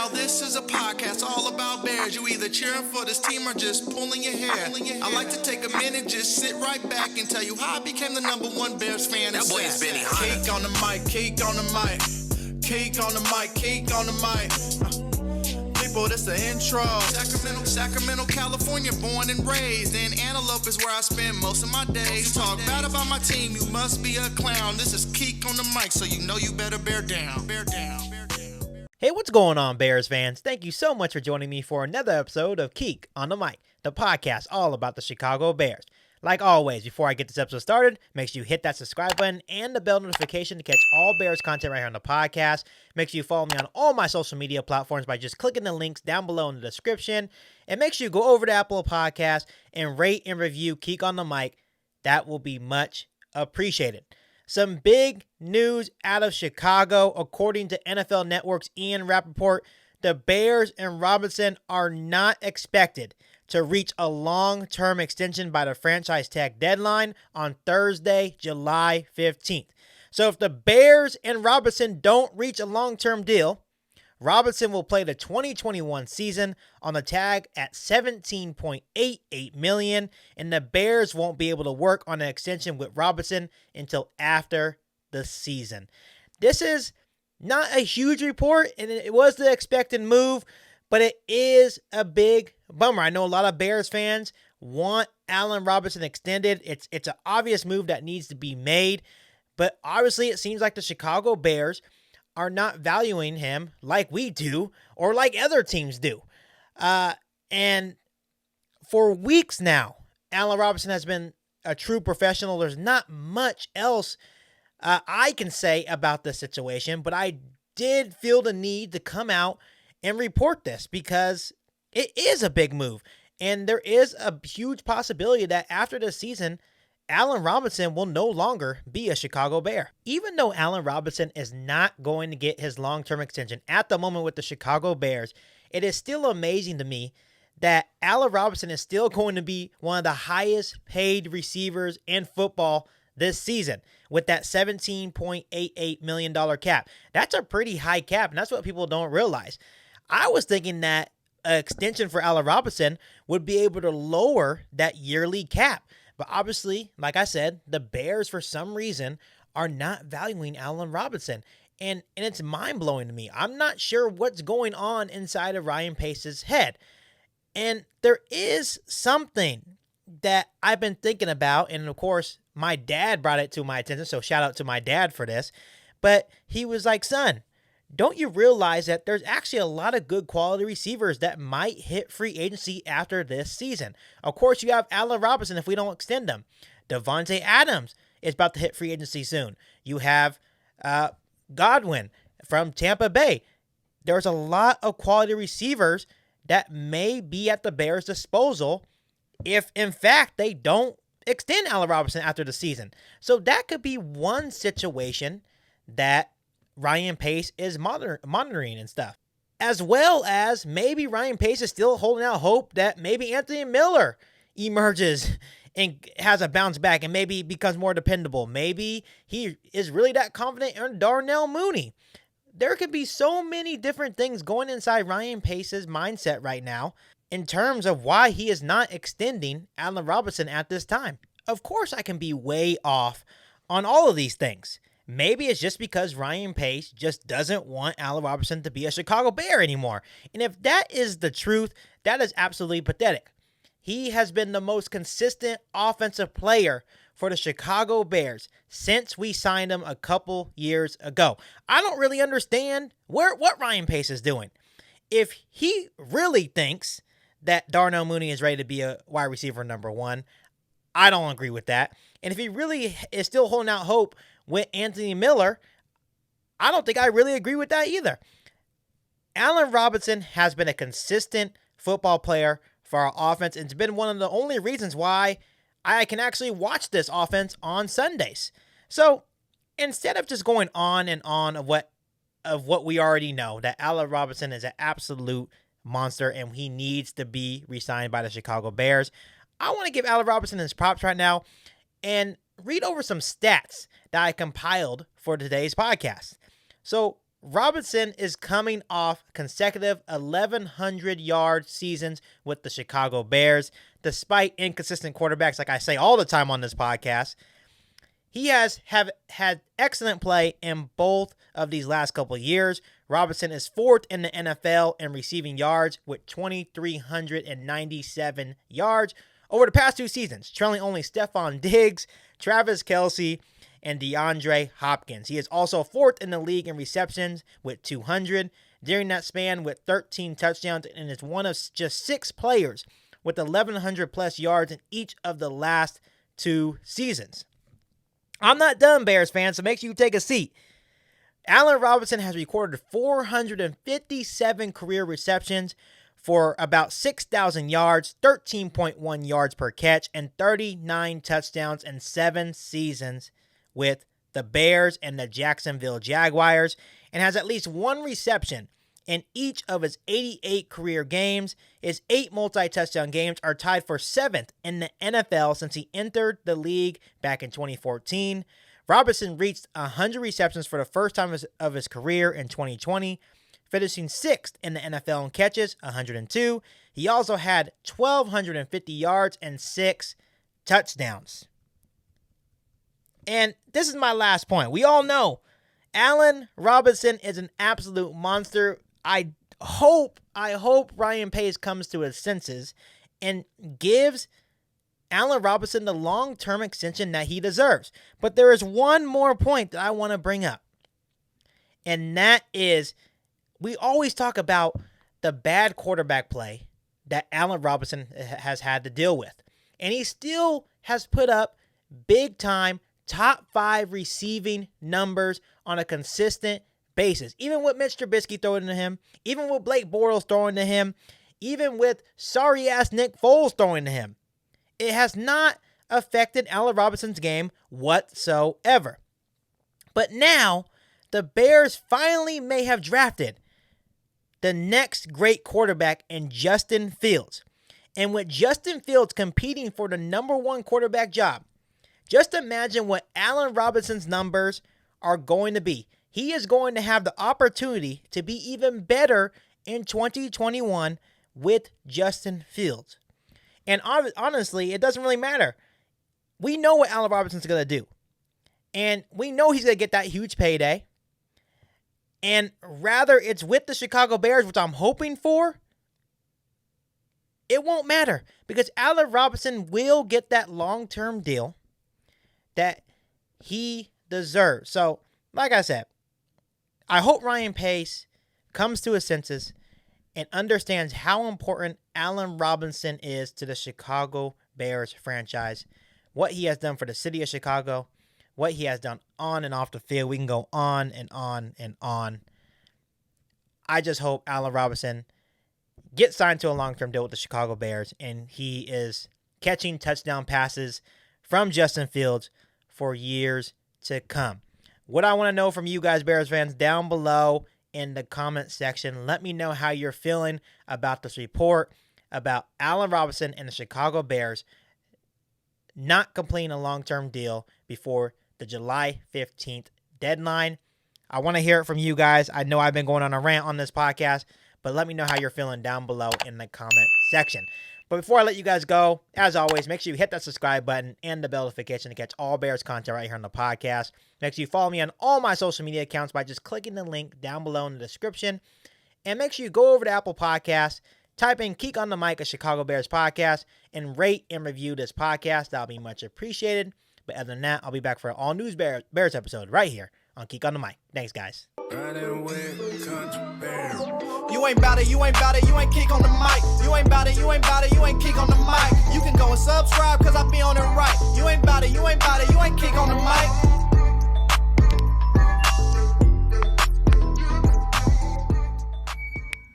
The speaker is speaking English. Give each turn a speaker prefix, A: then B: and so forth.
A: Now this is a podcast all about Bears. You either cheering for this team or just pulling your hair. I like to take a minute, just sit right back and tell you how I became the #1 Bears fan.
B: That boy is Benny Hunter.
A: Cake on the mic, cake on the mic, cake on the mic, cake on the mic. People, this the intro. Sacramento, California, born and raised. And Antelope is where I spend most of my days. Talk bad about my team, you must be a clown. This is Keek on the mic, so you know you better bear down. Bear down.
C: Hey, what's going on, Bears fans? Thank you so much for joining me for another episode of Keek on the Mic, the podcast all about the Chicago Bears. Like always, before I get this episode started, make sure you hit that subscribe button and the bell notification to catch all Bears content right here on the podcast. Make sure you follow me on all my social media platforms by just clicking the links down below in the description. And make sure you go over to Apple Podcasts and rate and review Keek on the Mic. That will be much appreciated. Some big news out of Chicago. According to NFL Network's Ian Rappaport, the Bears and Robinson are not expected to reach a long-term extension by the franchise tag deadline on Thursday, July 15th. So if the Bears and Robinson don't reach a long-term deal, Robinson will play the 2021 season on the tag at $17.88 million, and the Bears won't be able to work on an extension with Robinson until after the season. This is not a huge report, and it was the expected move, but it is a big bummer. I know a lot of Bears fans want Allen Robinson extended. It's an obvious move that needs to be made, but obviously it seems like the Chicago Bears are not valuing him like we do or like other teams do. And for weeks now, Allen Robinson has been a true professional. There's not much else I can say about this situation, but I did feel the need to come out and report this because it is a big move. And there is a huge possibility that after the season, Allen Robinson will no longer be a Chicago Bear. Even though Allen Robinson is not going to get his long-term extension at the moment with the Chicago Bears, it is still amazing to me that Allen Robinson is still going to be one of the highest paid receivers in football this season with that $17.88 million cap. That's a pretty high cap, and that's what people don't realize. I was thinking that an extension for Allen Robinson would be able to lower that yearly cap. But obviously, like I said, the Bears, for some reason, are not valuing Allen Robinson. And it's mind-blowing to me. I'm not sure what's going on inside of Ryan Pace's head. And there is something that I've been thinking about. And, of course, my dad brought it to my attention. So shout out to my dad for this. But he was like, son, don't you realize that there's actually a lot of good quality receivers that might hit free agency after this season? Of course, you have Allen Robinson if we don't extend him. Davante Adams is about to hit free agency soon. You have Godwin from Tampa Bay. There's a lot of quality receivers that may be at the Bears' disposal if, in fact, they don't extend Allen Robinson after the season. So that could be one situation that Ryan Pace is monitoring and stuff. As well as maybe Ryan Pace is still holding out hope that maybe Anthony Miller emerges and has a bounce back and maybe becomes more dependable. Maybe he is really that confident in Darnell Mooney. There could be so many different things going inside Ryan Pace's mindset right now in terms of why he is not extending Allen Robinson at this time. Of course, I can be way off on all of these things. Maybe it's just because Ryan Pace just doesn't want Allen Robinson to be a Chicago Bear anymore. And if that is the truth, that is absolutely pathetic. He has been the most consistent offensive player for the Chicago Bears since we signed him a couple years ago. I don't really understand what Ryan Pace is doing. If he really thinks that Darnell Mooney is ready to be a wide receiver #1, I don't agree with that. And if he really is still holding out hope with Anthony Miller, I don't think I really agree with that either. Allen Robinson has been a consistent football player for our offense, and it's been one of the only reasons why I can actually watch this offense on Sundays. So instead of just going on and on of what we already know, that Allen Robinson is an absolute monster and he needs to be re-signed by the Chicago Bears, I want to give Allen Robinson his props right now and read over some stats that I compiled for today's podcast. So Robinson is coming off consecutive 1,100-yard seasons with the Chicago Bears. Despite inconsistent quarterbacks, like I say all the time on this podcast, he has had excellent play in both of these last couple of years. Robinson is fourth in the NFL in receiving yards with 2,397 yards over the past 2 seasons, trailing only Stephon Diggs, Travis Kelce, and DeAndre Hopkins. He is also fourth in the league in receptions with 200 during that span with 13 touchdowns, and is one of just 6 players with 1,100 plus yards in each of the last 2 seasons. I'm not done, Bears fans, so make sure you take a seat. Allen Robinson has recorded 457 career receptions for about 6,000 yards, 13.1 yards per catch, and 39 touchdowns in 7 seasons with the Bears and the Jacksonville Jaguars, and has at least 1 reception in each of his 88 career games. His 8 multi-touchdown games are tied for 7th in the NFL since he entered the league back in 2014. Robinson reached 100 receptions for the first time of his career in 2020, finishing 6th in the NFL in catches, 102. He also had 1,250 yards and 6 touchdowns. And this is my last point. We all know Allen Robinson is an absolute monster. I hope Ryan Pace comes to his senses and gives Allen Robinson the long-term extension that he deserves. But there is one more point that I want to bring up. And that is, we always talk about the bad quarterback play that Allen Robinson has had to deal with. And he still has put up big-time top 5 receiving numbers on a consistent basis. Even with Mitch Trubisky throwing to him, even with Blake Bortles throwing to him, even with sorry-ass Nick Foles throwing to him. It has not affected Allen Robinson's game whatsoever. But now, the Bears finally may have drafted the next great quarterback in Justin Fields. And with Justin Fields competing for the number 1 quarterback job, just imagine what Allen Robinson's numbers are going to be. He is going to have the opportunity to be even better in 2021 with Justin Fields. And honestly, it doesn't really matter. We know what Allen Robinson's going to do. And we know he's going to get that huge payday. And rather it's with the Chicago Bears, which I'm hoping for, it won't matter. Because Allen Robinson will get that long-term deal that he deserves. So, like I said, I hope Ryan Pace comes to his senses and understands how important Allen Robinson is to the Chicago Bears franchise, what he has done for the city of Chicago, what he has done on and off the field. We can go on and on and on. I just hope Allen Robinson gets signed to a long-term deal with the Chicago Bears, and he is catching touchdown passes from Justin Fields for years to come. What I want to know from you guys, Bears fans, down below in the comment section. Let me know how you're feeling about this report about Allen Robinson and the Chicago Bears not completing a long-term deal before the July 15th deadline. I want to hear it from you guys. I know I've been going on a rant on this podcast, but let me know how you're feeling down below in the comment section. But before I let you guys go, as always, make sure you hit that subscribe button and the bell notification to catch all Bears content right here on the podcast. Make sure you follow me on all my social media accounts by just clicking the link down below in the description. And make sure you go over to Apple Podcasts, type in Keek on the Mic, a Chicago Bears podcast, and rate and review this podcast. That'll be much appreciated. But other than that, I'll be back for an all-news Bears episode right here on Keek on the Mic. Thanks, guys.
A: You ain't bout it, you ain't bout it, you ain't Keek on the mic. You ain't bout it, you ain't bout it, you ain't Keek on the mic. You can go and subscribe, cause I be on it right. You ain't bout it, you